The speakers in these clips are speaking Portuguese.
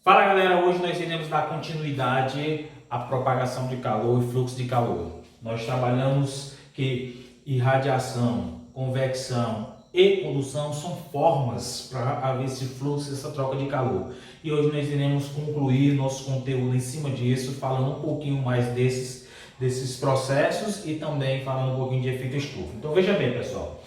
Fala galera, hoje nós iremos dar continuidade à propagação de calor e fluxo de calor. Nós trabalhamos que irradiação, convecção e condução são formas para haver esse fluxo, essa troca de calor. E hoje nós iremos concluir nosso conteúdo em cima disso, falando um pouquinho mais desses processos e também falando um pouquinho de efeito estufa. Então veja bem pessoal,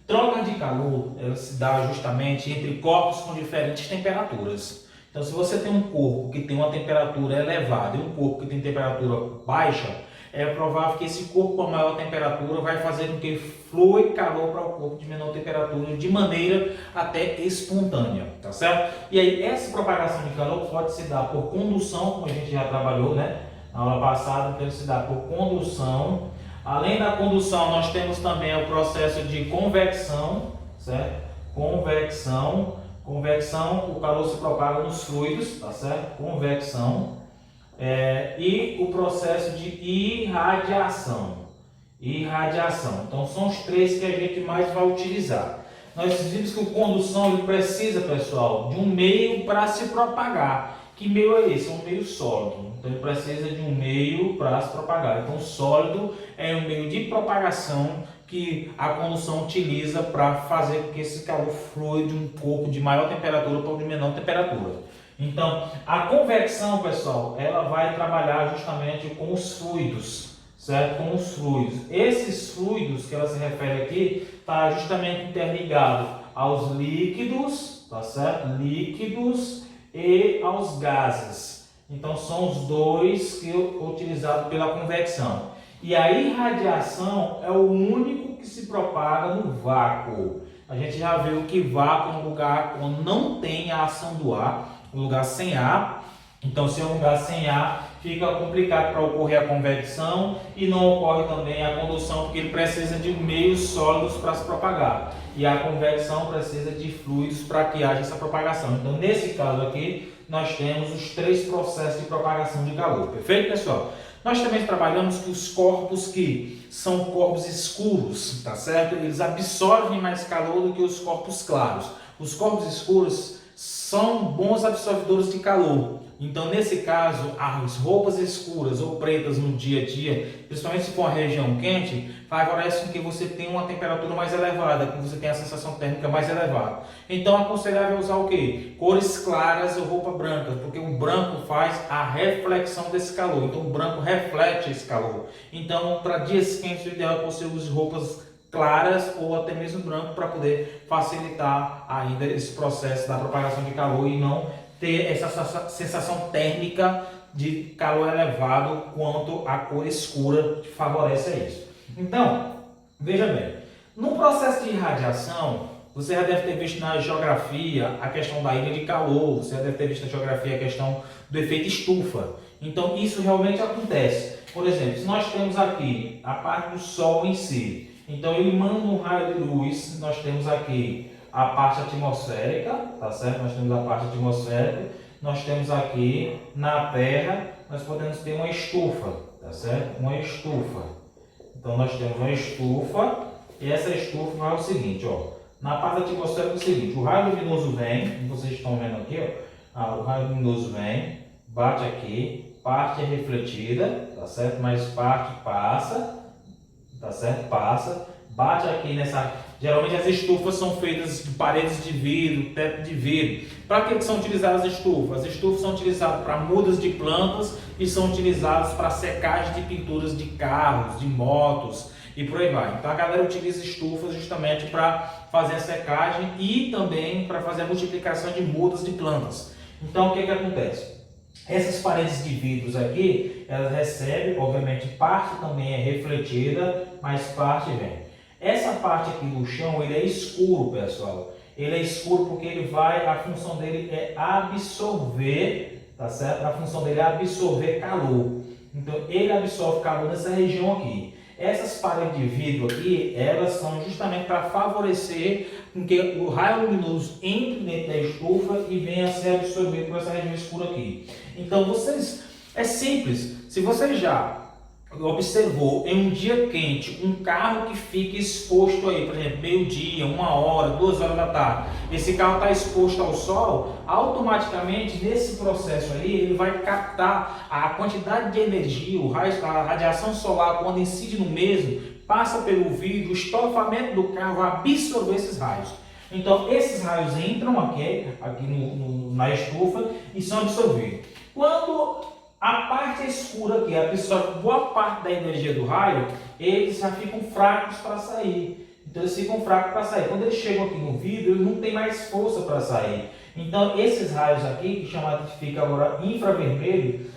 troca de calor ela se dá justamente entre corpos com diferentes temperaturas. Então, se você tem um corpo que tem uma temperatura elevada e um corpo que tem temperatura baixa, é provável que esse corpo com maior temperatura vai fazer com que flua calor para o corpo de menor temperatura de maneira até espontânea, tá certo? E aí, essa propagação de calor pode se dar por condução, como a gente já trabalhou, né? Na aula passada, pode se dar por condução. Além da condução, nós temos também o processo de convecção, certo? Convecção, o calor se propaga nos fluidos, tá certo? Convecção. E o processo de irradiação. Então, são os três que a gente mais vai utilizar. Nós vimos que o condução ele precisa, pessoal, de um meio para se propagar. Que meio é esse? É um meio sólido. Então, ele precisa de um meio para se propagar. Então, sólido é um meio de propagação que a condução utiliza para fazer com que esse calor flua de um corpo de maior temperatura para um de menor temperatura. Então, a convecção, pessoal, ela vai trabalhar justamente com os fluidos, certo? Com os fluidos. Esses fluidos que ela se refere aqui, está justamente interligado aos líquidos, tá certo? Líquidos e aos gases. Então, são os dois que utilizados pela convecção. E a irradiação é o único que se propaga no vácuo. A gente já viu que vácuo é um lugar onde não tem a ação do ar, um lugar sem ar. Então, se é um lugar sem ar, fica complicado para ocorrer a convecção e não ocorre também a condução, porque ele precisa de meios sólidos para se propagar. E a convecção precisa de fluidos para que haja essa propagação. Então, nesse caso aqui, nós temos os três processos de propagação de calor. Perfeito, pessoal? Nós também trabalhamos com os corpos que são corpos escuros, tá certo? Eles absorvem mais calor do que os corpos claros. Os corpos escuros são bons absorvedores de calor. Então, nesse caso, as roupas escuras ou pretas no dia a dia, principalmente se for uma região quente, favorece com que você tenha uma temperatura mais elevada, que você tenha a sensação térmica mais elevada. Então, aconselhável usar o quê? Cores claras ou roupa branca, porque o branco faz a reflexão desse calor. Então, o branco reflete esse calor. Então, para dias quentes, o ideal é que você use roupas claras ou até mesmo branco para poder facilitar ainda esse processo da propagação de calor e não ter essa sensação térmica de calor elevado quanto a cor escura que favorece a isso. Então, veja bem, no processo de irradiação, você já deve ter visto na geografia a questão da ilha de calor, você já deve ter visto na geografia a questão do efeito estufa. Então, isso realmente acontece. Por exemplo, se nós temos aqui a parte do Sol em si, então ele manda um raio de luz, nós temos aqui a parte atmosférica, tá certo? Nós temos a parte atmosférica, nós temos aqui na Terra, nós podemos ter uma estufa, tá certo? Uma estufa. Então nós temos uma estufa e essa estufa vai o seguinte, ó. Na parte atmosférica é o seguinte, o raio luminoso vem, como vocês estão vendo aqui, ó. O raio luminoso vem, bate aqui, parte é refletida, tá certo? Mas parte passa, tá certo? Passa, bate aqui nessa... Geralmente as estufas são feitas de paredes de vidro, teto de vidro. Para que são utilizadas as estufas? As estufas são utilizadas para mudas de plantas e são utilizadas para secagem de pinturas de carros, de motos e por aí vai. Então a galera utiliza estufas justamente para fazer a secagem e também para fazer a multiplicação de mudas de plantas. Então o que acontece? Essas paredes de vidros aqui, elas recebem, obviamente parte também é refletida, mas parte vem. Essa parte aqui do chão, ele é escuro, pessoal. Ele é escuro porque a função dele é absorver, tá certo? A função dele é absorver calor. Então, ele absorve calor nessa região aqui. Essas paredes de vidro aqui, elas são justamente para favorecer com que o raio luminoso entre dentro da estufa e venha a ser absorvido por essa região escura aqui. Então, é simples. Se você já observou em um dia quente um carro que fica exposto aí, por exemplo, meio-dia, 1 hora, 2 horas da tarde, esse carro está exposto ao sol, automaticamente nesse processo aí ele vai captar a quantidade de energia, a radiação solar quando incide no mesmo, passa pelo vidro, o estofamento do carro vai absorver esses raios. Então esses raios entram aqui na estufa e são absorvidos. Quando a parte escura aqui absorve boa parte da energia do raio, eles já ficam fracos para sair. Então eles ficam fracos para sair. Quando eles chegam aqui no vidro, eles não tem mais força para sair. Então esses raios aqui, que fica agora infravermelho,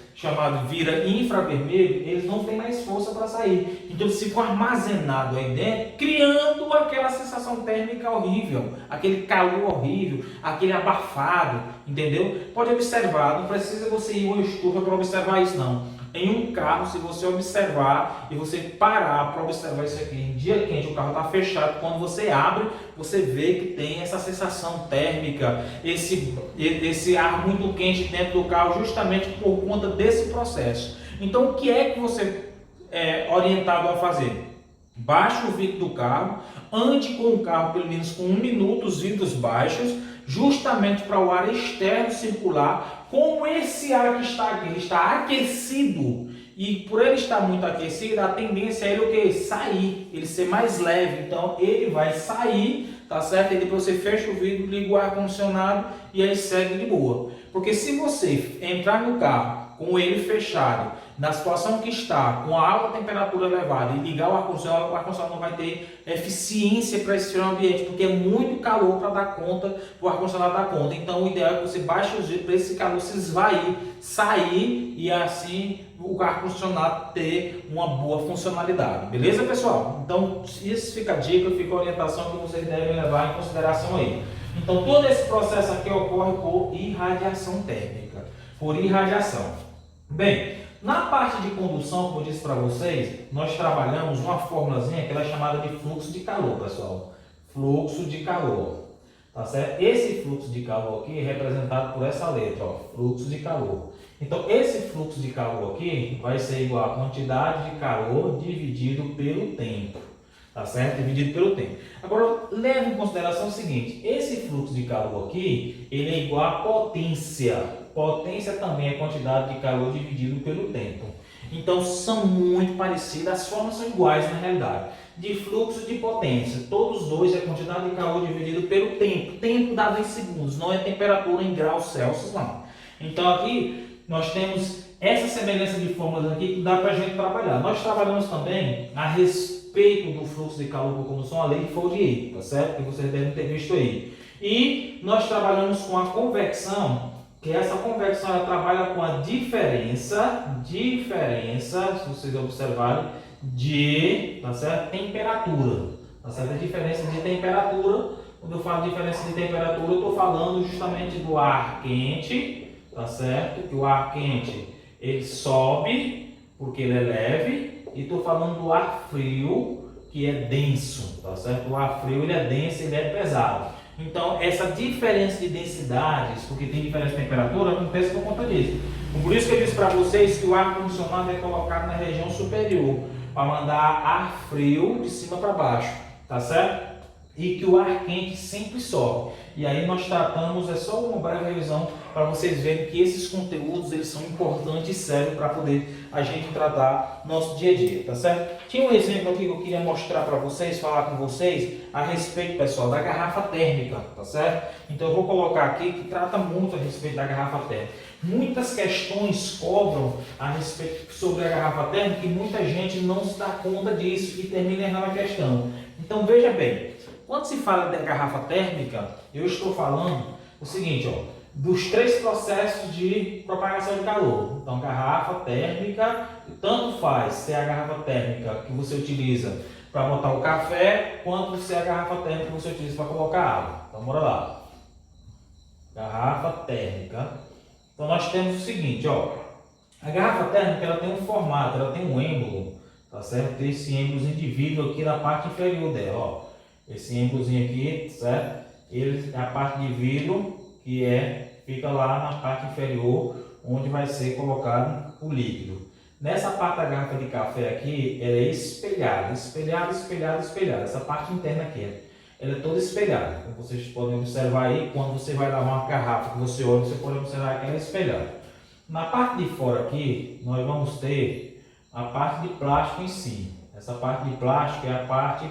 vira infravermelho, eles não têm mais força para sair. Então eles ficam armazenados aí dentro, criando aquela sensação térmica horrível, aquele calor horrível, aquele abafado, entendeu? Pode observar, não precisa você ir a uma estufa para observar isso não. Em um carro, se você observar e você parar para observar isso aqui, em dia quente o carro está fechado, quando você abre, você vê que tem essa sensação térmica, esse ar muito quente dentro do carro, justamente por conta desse processo. Então o que é que você é orientado a fazer? Baixe o vidro do carro, ande com o carro pelo menos com 1 minuto, os vidros baixos, justamente para o ar externo circular. Como esse ar que está aqui, ele está aquecido, e por ele estar muito aquecido, a tendência é ele o quê? Sair, ele ser mais leve, então ele vai sair, tá certo? E depois você fecha o vidro, liga o ar-condicionado e aí segue de boa. Porque se você entrar no carro com ele fechado, na situação que está, com a alta temperatura elevada e ligar o ar-condicionado não vai ter eficiência para esse ambiente, porque é muito calor para dar conta, o ar-condicionado dar conta. Então o ideal é que você baixe os vidros para esse calor se esvair, sair e assim o ar-condicionado ter uma boa funcionalidade. Beleza, pessoal? Então isso fica a dica, fica a orientação que vocês devem levar em consideração aí. Então todo esse processo aqui ocorre por irradiação térmica, por irradiação. Bem, na parte de condução, como eu disse para vocês, nós trabalhamos uma formulazinha que ela é chamada de fluxo de calor, pessoal. Fluxo de calor, tá certo? Esse fluxo de calor aqui é representado por essa letra, ó, fluxo de calor. Então, esse fluxo de calor aqui vai ser igual a quantidade de calor dividido pelo tempo, tá certo? Dividido pelo tempo. Agora, leve em consideração o seguinte, esse fluxo de calor aqui, ele é igual a potência. Potência também é quantidade de calor dividido pelo tempo. Então são muito parecidas, as formas são iguais na realidade. De fluxo e de potência, todos os dois é quantidade de calor dividido pelo tempo. Tempo dado em segundos, não é temperatura em graus Celsius não. Então aqui nós temos essa semelhança de fórmulas aqui que dá para a gente trabalhar. Nós trabalhamos também a respeito do fluxo de calor por condução, a lei de Fourier, tá certo? Que vocês devem ter visto aí. E nós trabalhamos com a convecção, que essa convecção ela trabalha com a diferença, se vocês observarem, de, tá certo? Temperatura, tá certo? A diferença de temperatura, quando eu falo de diferença de temperatura, eu estou falando justamente do ar quente, tá certo? Que o ar quente ele sobe porque ele é leve, e estou falando do ar frio que é denso, tá certo? O ar frio ele é denso, ele é pesado. Então, essa diferença de densidades, porque tem diferença de temperatura, acontece por conta disso. Por isso que eu disse para vocês que o ar-condicionado é colocado na região superior, para mandar ar frio de cima para baixo, tá certo? E que o ar quente sempre sobe. E aí nós tratamos, é só uma breve revisão para vocês verem que esses conteúdos eles são importantes e sérios para poder a gente tratar nosso dia a dia, tá certo? Tinha um exemplo aqui que eu queria mostrar para vocês, falar com vocês a respeito, pessoal, da garrafa térmica, tá certo? Então eu vou colocar aqui que trata muito a respeito da garrafa térmica. Muitas questões cobram a respeito sobre a garrafa térmica e muita gente não se dá conta disso e termina errando a questão. Então veja bem, quando se fala da garrafa térmica, eu estou falando o seguinte, ó, dos 3 processos de propagação de calor. Então, garrafa térmica, tanto faz se é a garrafa térmica que você utiliza para botar o café, quanto se é a garrafa térmica que você utiliza para colocar água. Então, bora lá. Garrafa térmica. Então, nós temos o seguinte, ó, a garrafa térmica ela tem um formato, ela tem um êmbolo, tá certo? Tem esse êmbolozinho de vidro aqui na parte inferior dela, ó. Esse êmbolozinho aqui, certo? Ele é a parte de vidro que fica lá na parte inferior, onde vai ser colocado o líquido. Nessa parte da garrafa de café aqui, ela é espelhada. Essa parte interna aqui, ela é toda espelhada. Como vocês podem observar aí, quando você vai lavar uma garrafa que você olha, você pode observar que ela é espelhada. Na parte de fora aqui, nós vamos ter a parte de plástico em si. Essa parte de plástico é a parte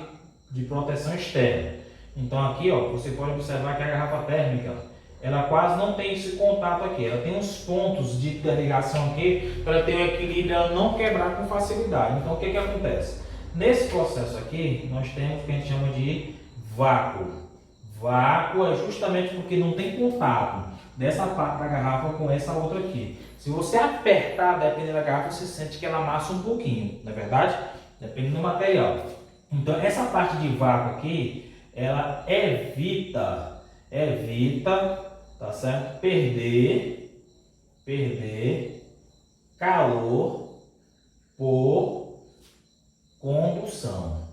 de proteção externa. Então aqui, ó, você pode observar que a garrafa térmica, ela quase não tem esse contato aqui. Ela tem uns pontos de interligação aqui para ter o equilíbrio e ela não quebrar com facilidade. Então o que acontece? Nesse processo aqui, nós temos o que a gente chama de vácuo. Vácuo é justamente porque não tem contato dessa parte da garrafa com essa outra aqui. Se você apertar, dependendo da garrafa, você sente que ela amassa um pouquinho, não é verdade? Dependendo do material. Então essa parte de vácuo aqui, ela evita, tá certo? Perder calor por condução.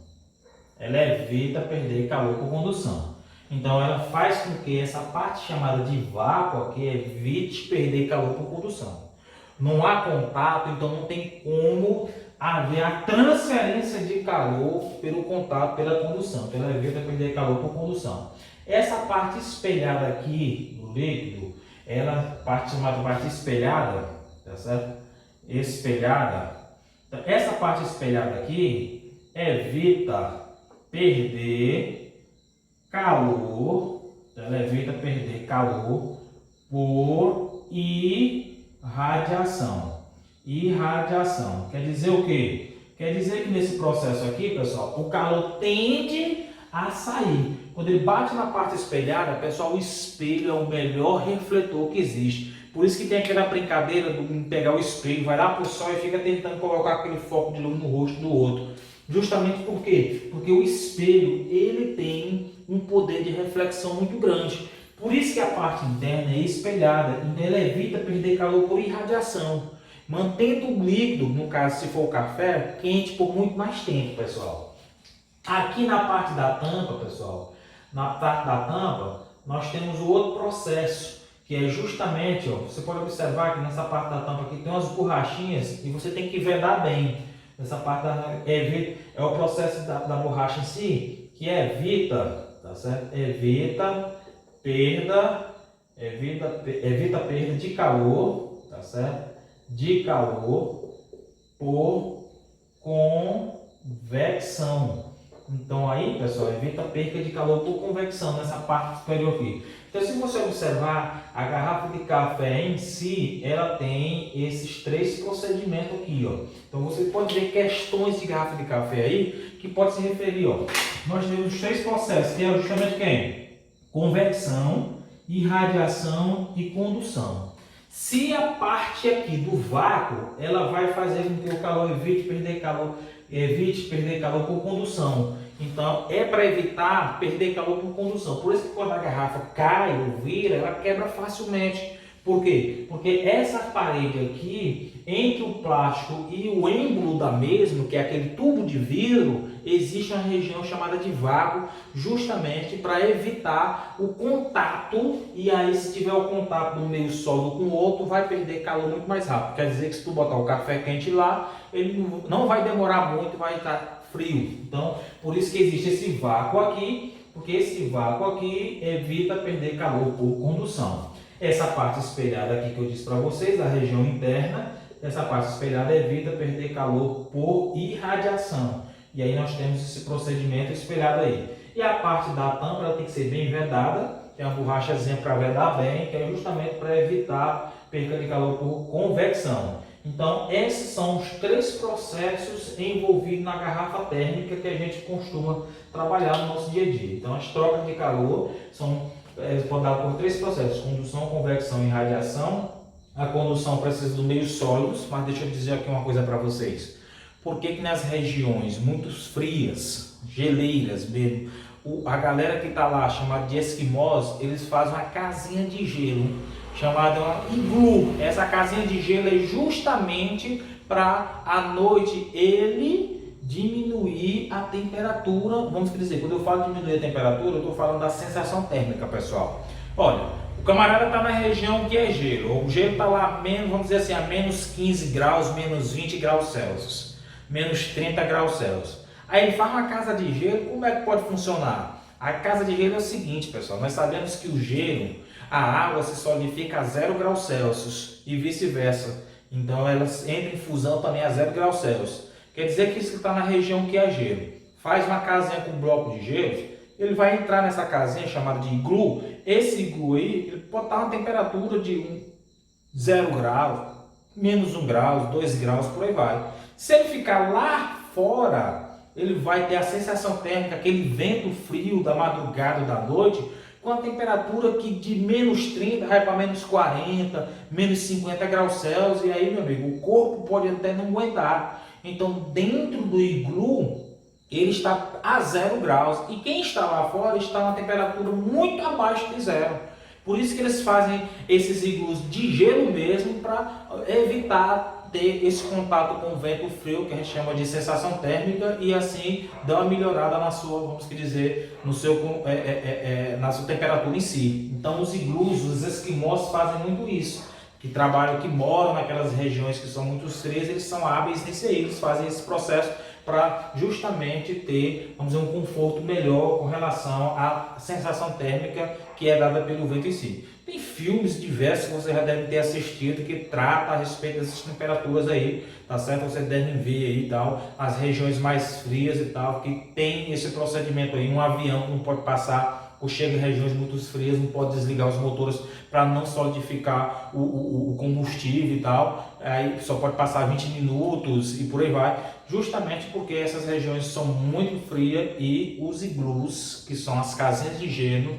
Ela evita perder calor por condução. Então ela faz com que essa parte chamada de vácuo aqui evite perder calor por condução. Não há contato, então não tem como haver a transferência de calor pelo contato, pela condução. Então ela evita perder calor por condução. Essa parte espelhada aqui do líquido, ela parte chamada de parte espelhada, tá certo? Espelhada. Então, essa parte espelhada aqui evita perder calor, ela evita perder calor por irradiação. Irradiação. Quer dizer o quê? Quer dizer que nesse processo aqui, pessoal, o calor tende a sair. Quando ele bate na parte espelhada, pessoal, o espelho é o melhor refletor que existe. Por isso que tem aquela brincadeira de pegar o espelho, vai lá pro sol e fica tentando colocar aquele foco de luz no rosto do outro. Justamente por quê? Porque o espelho, ele tem um poder de reflexão muito grande. Por isso que a parte interna é espelhada, então ela evita perder calor por irradiação, mantendo o líquido, no caso se for o café, quente por muito mais tempo, pessoal. Aqui na parte da tampa, pessoal, na parte da tampa, nós temos o outro processo, que é justamente, ó, você pode observar que nessa parte da tampa aqui tem umas borrachinhas e você tem que vedar bem. Essa parte é o processo da borracha em si, que evita, tá certo? Evita perda de calor, tá certo? De calor por convecção. Então aí, pessoal, evita a perda de calor por convecção nessa parte superior aqui. Então, se você observar, a garrafa de café em si, ela tem esses três procedimentos aqui, ó. Então, você pode ver questões de garrafa de café aí que pode se referir, ó. Nós temos os três processos, que é justamente quem? Convecção, irradiação e condução. Se a parte aqui do vácuo, ela vai fazer com que o calor evite perder calor por condução. Então, é para evitar perder calor por condução. Por isso que quando a garrafa cai ou vira, ela quebra facilmente. Por quê? Porque essa parede aqui, entre o plástico e o êmbolo da mesma, que é aquele tubo de vidro, existe uma região chamada de vácuo, justamente para evitar o contato. E aí, se tiver o contato do meio sólido com o outro, vai perder calor muito mais rápido. Quer dizer que se tu botar o café quente lá, ele não vai demorar muito, vai estar frio. Então, por isso que existe esse vácuo aqui, porque esse vácuo aqui evita perder calor por condução. Essa parte espelhada aqui que eu disse para vocês, a região interna, essa parte espelhada evita perder calor por irradiação. E aí nós temos esse procedimento espelhado aí. E a parte da tampa, ela tem que ser bem vedada, tem uma borrachazinha para vedar bem, que é justamente para evitar perda de calor por convecção. Então, esses são os três processos envolvidos na garrafa térmica que a gente costuma trabalhar no nosso dia a dia. Então, as trocas de calor podem dar por três processos: condução, convecção e radiação. A condução precisa do meio sólidos, mas deixa eu dizer aqui uma coisa para vocês. Por que nas regiões muito frias, geleiras mesmo, a galera que está lá, chamada de esquimós, eles fazem uma casinha de gelo, chamada iglu. Essa casinha de gelo é justamente para à noite ele diminuir a temperatura. Vamos dizer, quando eu falo diminuir a temperatura, eu estou falando da sensação térmica, pessoal. Olha, O camarada está na região que é gelo. O gelo está lá, menos, vamos dizer assim, a menos 15 graus, menos 20 graus Celsius, menos 30 graus Celsius. Aí ele faz uma casa de gelo, como é que pode funcionar? A casa de gelo é o seguinte, pessoal, nós sabemos que o gelo, a água se solidifica a 0 graus Celsius e vice-versa. Então ela entra em fusão também a 0 graus Celsius. Quer dizer que isso está na região que é gelo. Faz uma casinha com bloco de gelo, ele vai entrar nessa casinha chamada de iglu. Esse iglu aí, ele pode estar uma temperatura de 0 grau, menos 1 grau, 2 graus, por aí vai. Se ele ficar lá fora, ele vai ter a sensação térmica, aquele vento frio da madrugada e da noite, com a temperatura que de menos 30 vai para menos 40, menos 50 graus Celsius, e aí, meu amigo, o corpo pode até não aguentar. Então, dentro do iglu, ele está a 0 graus, e quem está lá fora está a uma temperatura muito abaixo de zero. Por isso que eles fazem esses iglus de gelo mesmo, para evitar ter esse contato com o vento frio, que a gente chama de sensação térmica, e assim dar uma melhorada na sua, vamos dizer, no seu, na sua temperatura em si. Então os iglus, os esquimós fazem muito isso, que trabalham, que moram naquelas regiões que são muito frias, eles são hábeis nisso aí, eles fazem esse processo para justamente ter, vamos dizer, um conforto melhor com relação à sensação térmica que é dada pelo vento em si. Tem filmes diversos que você já deve ter assistido que trata a respeito dessas temperaturas aí, tá certo? Você deve ver aí tal, as regiões mais frias e tal, que tem esse procedimento aí. Um avião não pode passar ou chega em regiões muito frias, não pode desligar os motores para não solidificar o combustível e tal, aí só pode passar 20 minutos e por aí vai, justamente porque essas regiões são muito frias e os iglus, que são as casinhas de gelo,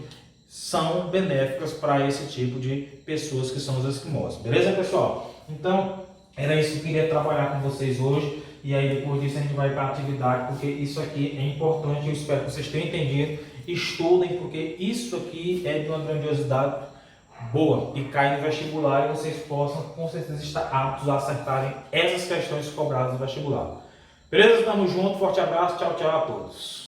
são benéficas para esse tipo de pessoas que são os esquimós. Beleza, pessoal? Então, era isso que eu queria trabalhar com vocês hoje. E aí, depois disso, a gente vai para a atividade, porque isso aqui é importante. Eu espero que vocês tenham entendido. Estudem, porque isso aqui é de uma grandiosidade boa e cai no vestibular, e vocês possam, com certeza, estar aptos a acertarem essas questões cobradas no vestibular. Beleza? Tamo junto. Forte abraço. Tchau, tchau a todos.